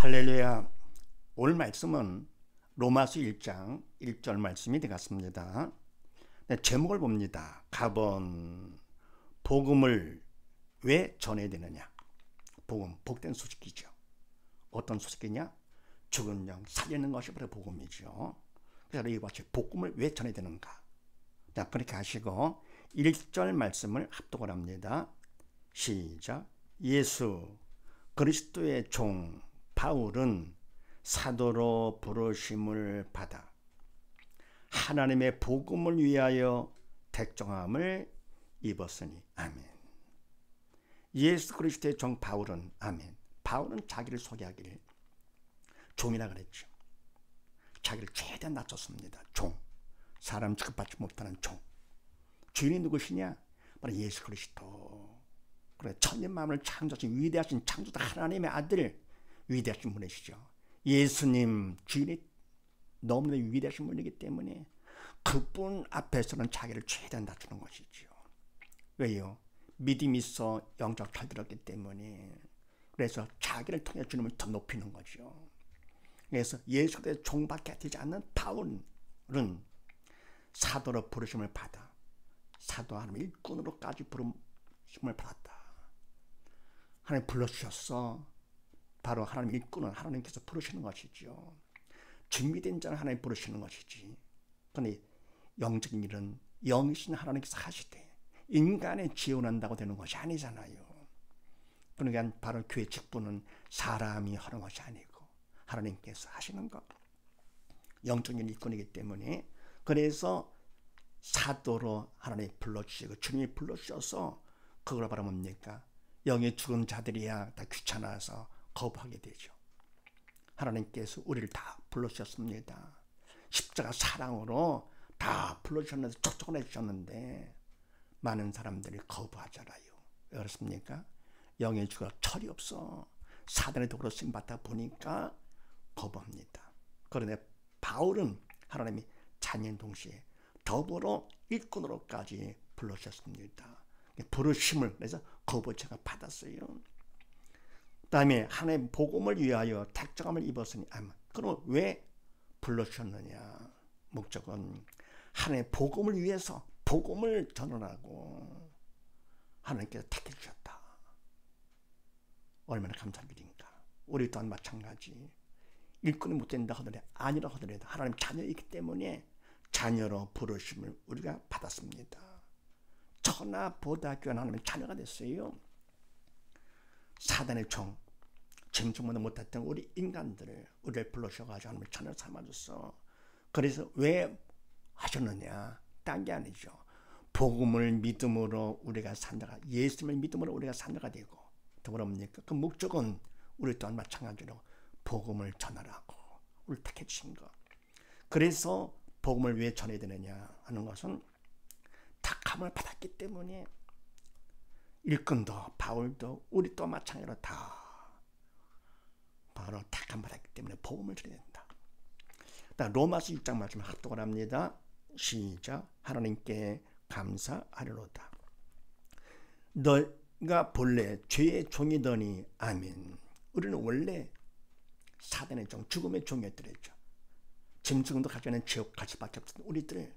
할렐루야. 오늘 말씀은 로마서 1장 1절 말씀이 되겠습니다. 네, 제목을 봅니다. 갑은 복음을 왜 전해야 되느냐. 복음, 복된 소식이죠. 어떤 소식이냐? 죽은 영 살리는 것이 바로 복음이죠. 그래서 이와 같이 복음을 왜 전해야 되는가. 자, 그렇게 하시고 1절 말씀을 합독을 합니다. 시작. 예수 그리스도의 종 바울은 사도로 부르심을 받아 하나님의 복음을 위하여 택정함을 입었으니. 아멘. 예수 그리스도의 종 바울은, 아멘, 바울은 자기를 소개하기를 종이라 그랬죠. 자기를 최대한 낮췄습니다. 종, 사람 취급받지 못하는 종. 주인이 누구시냐? 바로 예수 그리스도. 그래, 천년 만물을 창조하신 위대하신 창조자 하나님의 아들, 위대하신 분이시죠. 예수님, 주인이 너무나 위대하신 분이기 때문에 그분 앞에서는 자기를 최대한 낮추는 것이죠. 왜요? 믿음이 있어 영적 탈들었기 때문에. 그래서 자기를 통해 주님을 더 높이는 거죠. 그래서 예수 그리스도의 종밖에 되지 않는 바울은 사도로 부르심을 받아 사도 하나님 일꾼으로까지 부르심을 받았다. 하나님 불러주셨어. 바로 하나님 일꾼은 하나님께서 부르시는 것이죠. 준비된 자는 하나님 부르시는 것이지. 그런데 영적인 일은 영이신 하나님께서 하시되 인간의 지원한다고 되는 것이 아니잖아요. 그러니까 바로 교회 직분은 사람이 하는 것이 아니고 하나님께서 하시는 것. 영적인 일꾼이기 때문에. 그래서 사도로 하나님이 불러주시고 주님이 불러주셔서 그걸 바로 뭡니까? 영의 죽은 자들이야 다 귀찮아서 거부하게 되죠. 하나님께서 우리를 다 불러주셨습니다. 십자가 사랑으로 다 불러주셨는데 촉촉을 해주셨는데 많은 사람들이 거부하잖아요. 왜 그렇습니까? 영의 주가 철이 없어. 사단의 도구로 쓰임받다 보니까 거부합니다. 그런데 바울은 하나님이 자녀인 동시에 더불어 일꾼으로까지 불러주셨습니다. 부르심을 그래서 거부자가 받았어요. 그 다음에 하나님의 복음을 위하여 택정함을 입었으니. 그럼 왜 불러주셨느냐. 목적은 하나님의 복음을 위해서 복음을 전하라고 하나님께서 택해 주셨다. 얼마나 감사한 일인가. 우리 또한 마찬가지. 일꾼이 못된다 하더라도 아니라 하더라도 하나님 자녀이기 때문에 자녀로 부르심을 우리가 받았습니다. 천하보다 귀한 하나님의 자녀가 됐어요. 사단의 종, 짐승보다 못했던 우리 인간들을 우리를 불러셔가지고 하나님의 자녀를 삼아줬어. 그래서 왜 하셨느냐? 딴 게 아니죠. 복음을 믿음으로 우리가 산자가, 예수님을 믿음으로 우리가 산자가 되고, 더불어 뭡니까? 그 목적은 우리 또한 마찬가지로 복음을 전하라고 우리를 택해 주신 것. 그래서 복음을 왜 전해야 되느냐 하는 것은 택함을 받았기 때문에 일꾼도 바울도 우리 또 마찬가지로 다 바로 택함 받았기 때문에 복음을 전해야 된다. 로마서 6장 말씀을 합독을 합니다. 시작. 하나님께 감사하리로다. 너가 본래 죄의 종이더니. 아멘. 우리는 원래 사단의 종, 죽음의 종이었더랬죠. 짐승도 가져는 지옥같이 밖에 없었던 우리들.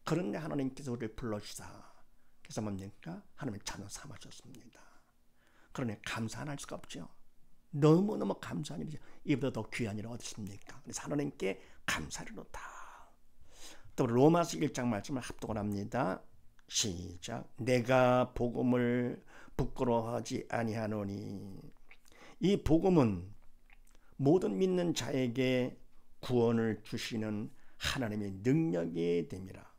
그런데 하나님께서 우리를 불러주사. 그래서 뭡니까? 하나님의 자녀 삼아줬습니다. 그러니 감사 안 할 수가 없죠. 너무너무 감사한 일이죠. 이보다 더 귀한 일은 어디 있습니까? 그래서 하나님께 감사리로다. 또 로마서 1장 말씀을 합독을 합니다. 시작. 내가 복음을 부끄러워하지 아니하노니. 이 복음은 모든 믿는 자에게 구원을 주시는 하나님의 능력이 됨이라.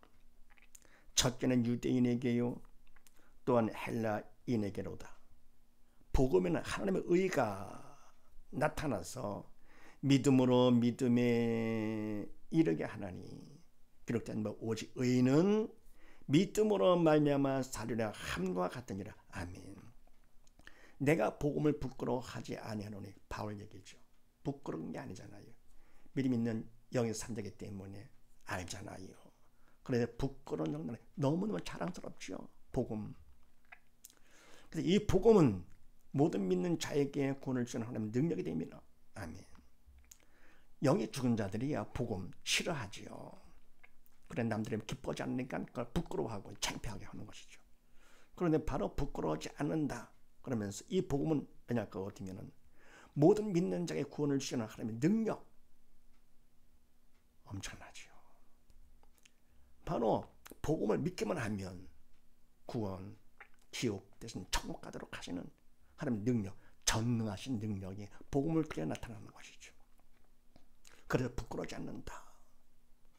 첫째는 유대인에게요 또한 헬라인에게로다. 복음에는 하나님의 의가 나타나서 믿음으로 믿음에 이르게 하나니. 기록된 오직 의인은 믿음으로 말미암아 살리라 함과 같으니라. 아멘. 내가 복음을 부끄러워하지 아니하노니. 바울 얘기죠. 부끄러운 게 아니잖아요. 믿음 있는 영의 산자이기 때문에 알잖아요. 그래서 부끄러운 정도는 너무너무 자랑스럽죠. 복음. 그래서 이 복음은 모든 믿는 자에게 구원을 주는 하나님의 능력이 됩니다. 아멘. 영이 죽은 자들이야 복음 싫어하지요. 그래 남들이 기뻐하지 않으니까 그걸 부끄러워하고 창피하게 하는 것이죠. 그런데 바로 부끄러워하지 않는다 그러면서 이 복음은 왜냐할까 어디면은 모든 믿는 자의 구원을 주시는 하나님의 능력 엄청나지요. 바로 복음을 믿기만 하면 구원, 지옥 대신 천국 가도록 하시는 하나님의 능력, 전능하신 능력이 복음을 통해 나타나는 것이죠. 그래서 부끄러워하지 않는다.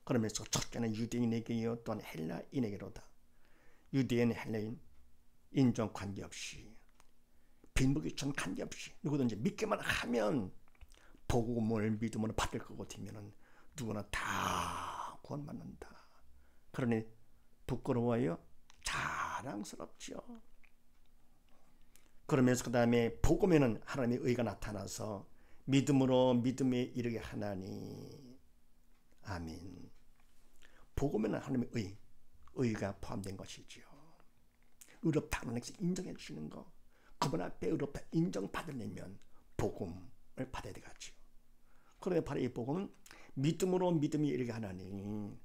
그러면서 첫째는 유대인에게요 또한 헬라인에게로다. 유대인, 헬라인 인종 관계없이 빈부귀천 관계없이 누구든지 믿기만 하면 복음을 믿음으로 받을 것 같으면 누구나 다 구원받는다. 그러니 부끄러워요? 자랑스럽죠. 그러면서 그 다음에 복음에는 하나님의 의가 나타나서 믿음으로 믿음에 이르게 하나니. 아멘. 복음에는 하나님의 의가 포함된 것이지요. 의롭다 하나님께서 인정해 주시는 거, 그분 앞에 의롭다 인정받으려면 복음을 받아야 되겠지요. 그런데 바로 이 복음은 믿음으로 믿음이 이르게 하나니.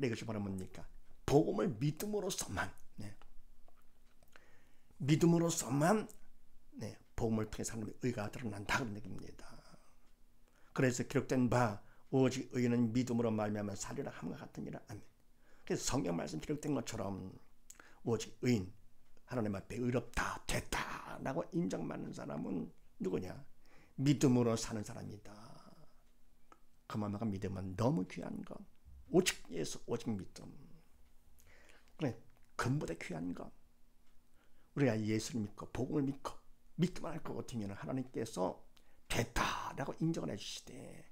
이것이 바로 뭡니까? 복음을 믿음으로서만, 믿음으로서만 복음을 통해 하나님의 의가 드러난다 그런 얘기입니다. 그래서 기록된 바 오직 의인은 믿음으로 말미암아 살리라 함과 같으니라. 아멘. 그래서 성경 말씀 기록된 것처럼 오직 의인, 하나님 앞에 의롭다 됐다라고 인정받는 사람은 누구냐? 믿음으로 사는 사람이다. 그만큼 믿음은 너무 귀한 것. 오직 예수, 오직 믿음. 그래, 근보다 귀한 것. 우리가 예수를 믿고 복음을 믿고 믿기만 할 것 같으면 하나님께서 됐다라고 인정을 해주시되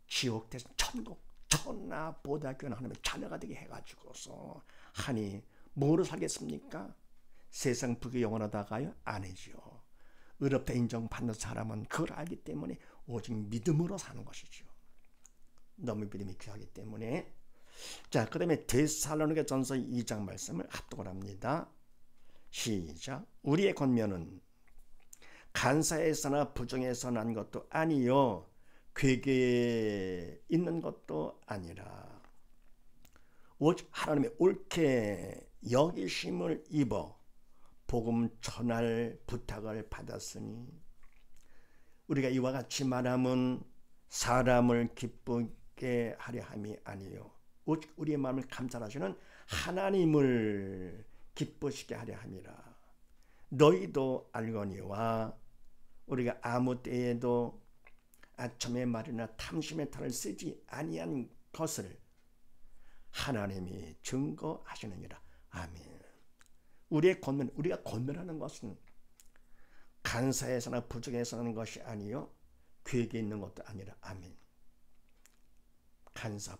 지옥 대신 천국, 천하보다 귀한 하나님의 자녀가 되게 해가지고서 하니 뭐로 살겠습니까? 세상 부귀 영원하다가요? 아니죠. 의롭다 인정받는 사람은 그걸 알기 때문에 오직 믿음으로 사는 것이죠. 너무 믿음이 귀하기 때문에. 자, 그 다음에 데살로니가 전서 2장 말씀을 합독을 합니다. 시작. 우리의 권면은 간사에서나 부정에서 난 것도 아니요 괴계에 있는 것도 아니라 오직 하나님의 옳게 여기심을 입어 복음 전할 부탁을 받았으니 우리가 이와 같이 말함은 사람을 기쁘게 하려 함이 아니요 오직 우리의 마음을 감찰하시는 하나님을 기쁘시게 하려 함이라. 너희도 알거니와 우리가 아무 때에도 아첨의 말이나 탐심의 탈을 쓰지 아니한 것을 하나님이 증거하시느니라. 아멘. 우리의 권면, 우리가 권면하는 것은 간사에서나 부정에서 하는 것이 아니요 괴계에 있는 것도 아니라. 아멘. 간사,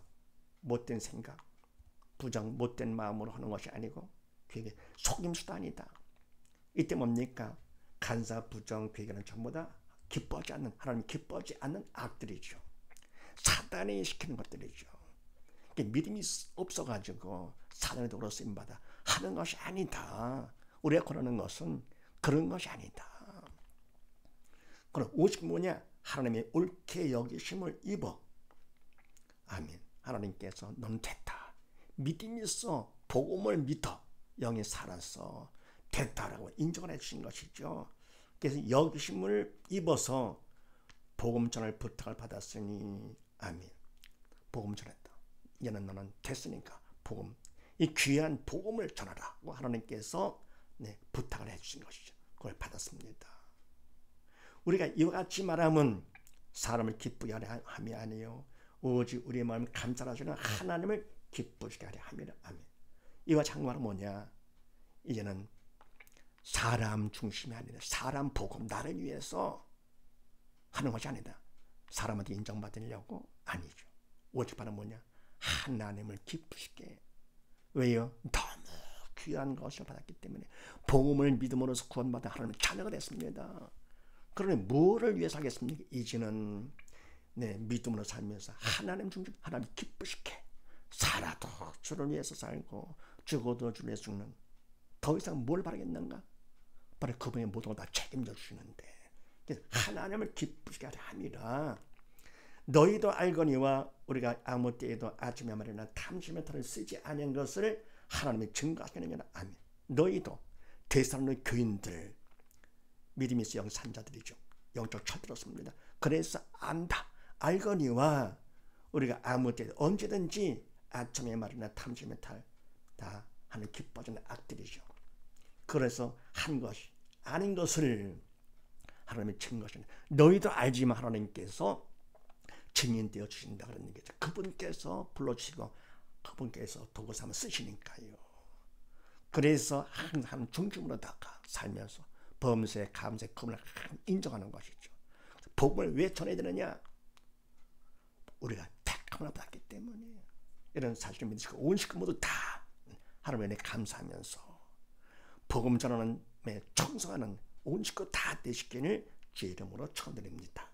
못된 생각, 부정, 못된 마음으로 하는 것이 아니고 괴계, 속임수도 아니다. 이때 뭡니까? 간사, 부정, 괴계는 전부 다 기뻐하지 않는, 하나님 기뻐하지 않는 악들이죠. 사단이 시키는 것들이죠. 믿음이 없어가지고 사단의 도로 쓰임받아 하는 것이 아니다. 우리가 권하는 것은 그런 것이 아니다. 그럼 오직 뭐냐? 하나님의 옳게 여기심을 입어. 아멘. 하나님께서 넌 됐다. 믿음이 있어. 복음을 믿어. 영이 살았어. 됐다라고 인정을 해주신 것이죠. 그래서 여기심을 입어서 복음 전할 부탁을 받았으니. 아멘. 복음 전했다. 이제는 너는 됐으니까 복음, 이 귀한 복음을 전하라고 하나님께서 부탁을 해주신 것이죠. 그걸 받았습니다. 우리가 이와 같이 말하면 사람을 기쁘게 하려 함이 아니요 오직 우리의 마음을 감찰하시는 하나님을 기쁘시게 하려 함이라. 아멘. 이와 장말은 뭐냐? 이제는 사람 중심이 아니라 사람 복음, 나를 위해서 하는 것이 아니다. 사람한테 인정받으려고? 아니죠. 오직 바로 뭐냐? 하나님을 기쁘시게. 왜요? 너무 귀한 것을 받았기 때문에 복음을 믿음으로써 구원받아 하나님의 자녀가 됐습니다. 그러니 뭐를 위해서 하겠습니까? 이제는 믿음으로 살면서 하나님 중심, 하나님 기쁘시게 살아도 주를 위해서 살고 죽어도 주를 위해서 죽는, 더 이상 뭘 바라겠는가? 바로 그분의 모든 걸 다 책임져 주시는데 하나님을 기쁘시게 하려 함이라. 너희도 알거니와 우리가 아무 때에도 아침에 말이나 탐심의 탈을 쓰지 아니한 것을 하나님이 증거하시느니라. 아멘. 너희도 데살로니가 교인들, 믿음이 있어 영산자들이죠. 영적 철들었습니다. 그래서 안다, 알거니와 우리가 아무 때 언제든지 아첨의 말이나 탐심의 탈 다 하는 기뻐지는 악들이죠. 그래서 한 것이 아닌 것을 하나님이 증거하시는, 너희도 알지만 하나님께서 증인되어 주신다 그런 얘기죠. 그분께서 불러주시고 그분께서 도구 삼아 쓰시니까요. 그래서 항상 중심으로다가 살면서 범세, 감세, 그분을 인정하는 것이죠. 복음을 왜 전해야 되느냐? 우리가 택함을 받았기 때문에. 이런 사실을 믿으시고 온 식구 모두 다 하나님의 은혜에 감사하면서 복음 전하는, 청소하는 온 식구 다 되시기를 주의 이름으로 축원드립니다.